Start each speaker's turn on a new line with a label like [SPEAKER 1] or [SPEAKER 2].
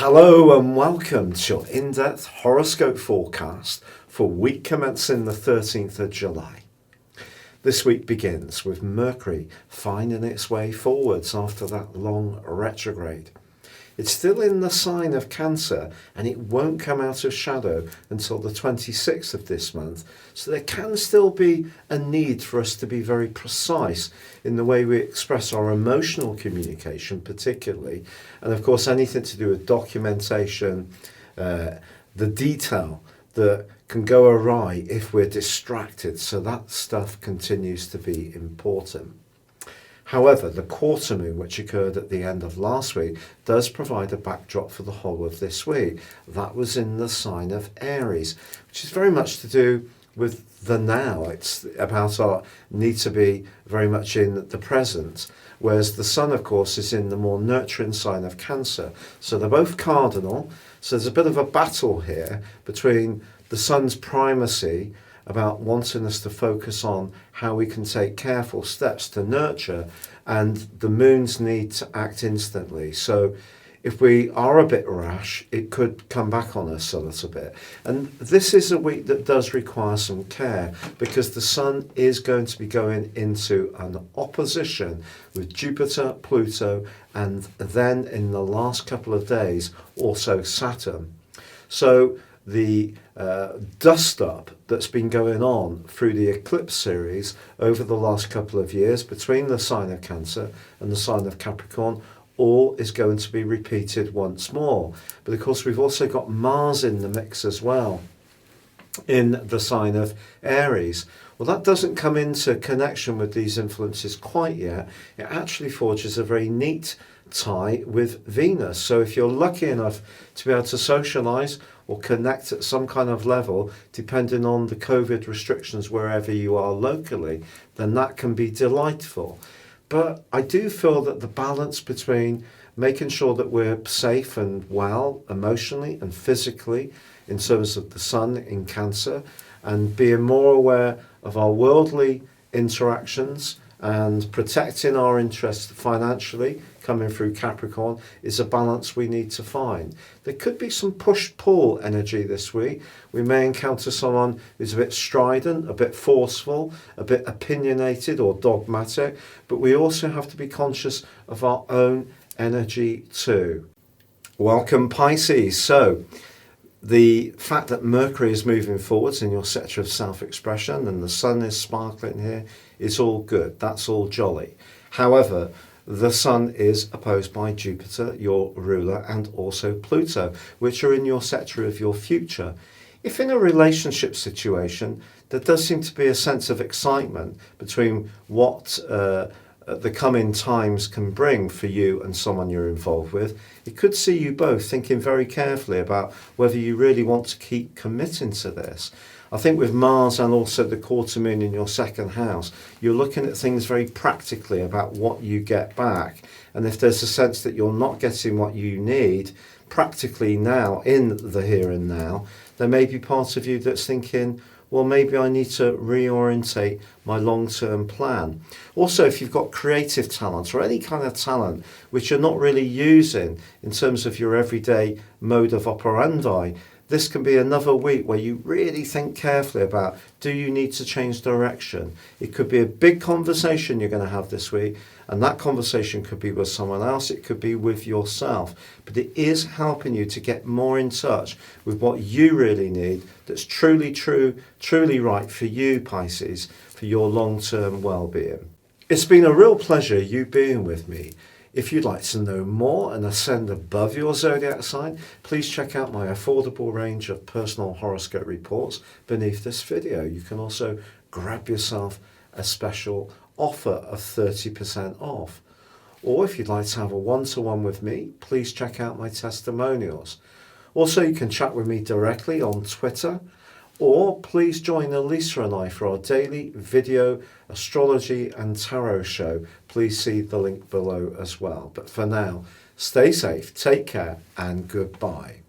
[SPEAKER 1] Hello and welcome to your in-depth horoscope forecast for week commencing the 13th of July. This week begins with Mercury finding its way forwards after that long retrograde. It's still in the sign of Cancer and it won't come out of shadow until the 26th of this month, so there can still be a need for us to be very precise in the way we express our emotional communication particularly, and of course anything to do with documentation, the detail that can go awry if we're distracted, so that stuff continues to be important. However, the quarter moon, which occurred at the end of last week, does provide a backdrop for the whole of this week. That was in the sign of Aries, which is very much to do with the now. It's about our need to be very much in the present, whereas the sun, of course, is in the more nurturing sign of Cancer. So they're both cardinal, so there's a bit of a battle here between the sun's primacy about wanting us to focus on how we can take careful steps to nurture, and the moon's need to act instantly. So if we are a bit rash, it could come back on us a little bit. And this is a week that does require some care because the sun is going to be going into an opposition with Jupiter, Pluto, and then in the last couple of days also Saturn. So the dust up that's been going on through the eclipse series over the last couple of years between the sign of Cancer and the sign of Capricorn all is going to be repeated once more. But of course we've also got Mars in the mix as well in the sign of Aries. Well, that doesn't come into connection with these influences quite yet. It actually forges a very neat tie with Venus. So if you're lucky enough to be able to socialize or connect at some kind of level, depending on the COVID restrictions wherever you are locally, then that can be delightful. But I do feel that the balance between making sure that we're safe and well emotionally and physically in terms of the sun in Cancer, and being more aware of our worldly interactions and protecting our interests financially coming through Capricorn is a balance we need to find. There could be some push-pull energy this week. We may encounter someone who's a bit strident, a bit forceful, a bit opinionated or dogmatic, but we also have to be conscious of our own energy too. Welcome Pisces. So the fact that Mercury is moving forwards in your sector of self-expression and the sun is sparkling here is all good. That's all jolly. However, the sun is opposed by Jupiter, your ruler, and also Pluto, which are in your sector of your future. If in a relationship situation, there does seem to be a sense of excitement between what the coming times can bring for you and someone you're involved with, it could see you both thinking very carefully about whether you really want to keep committing to this. I think with Mars and also the quarter moon in your second house, you're looking at things very practically about what you get back. And if there's a sense that you're not getting what you need practically now in the here and now, there may be part of you that's thinking, well, maybe I need to reorientate my long-term plan. Also, if you've got creative talent or any kind of talent which you're not really using in terms of your everyday mode of operandi, this can be another week where you really think carefully about, do you need to change direction? It could be a big conversation you're going to have this week, and that conversation could be with someone else, it could be with yourself. But it is helping you to get more in touch with what you really need that's truly right for you, Pisces, for your long-term well-being. It's been a real pleasure you being with me. If you'd like to know more and ascend above your zodiac sign, please check out my affordable range of personal horoscope reports beneath this video. You can also grab yourself a special offer of 30% off. Or if you'd like to have a one-to-one with me, please check out my testimonials. Also, you can chat with me directly on Twitter, or please join Elisa and I for our daily video astrology and tarot show. Please see the link below as well. But for now, stay safe, take care, and goodbye.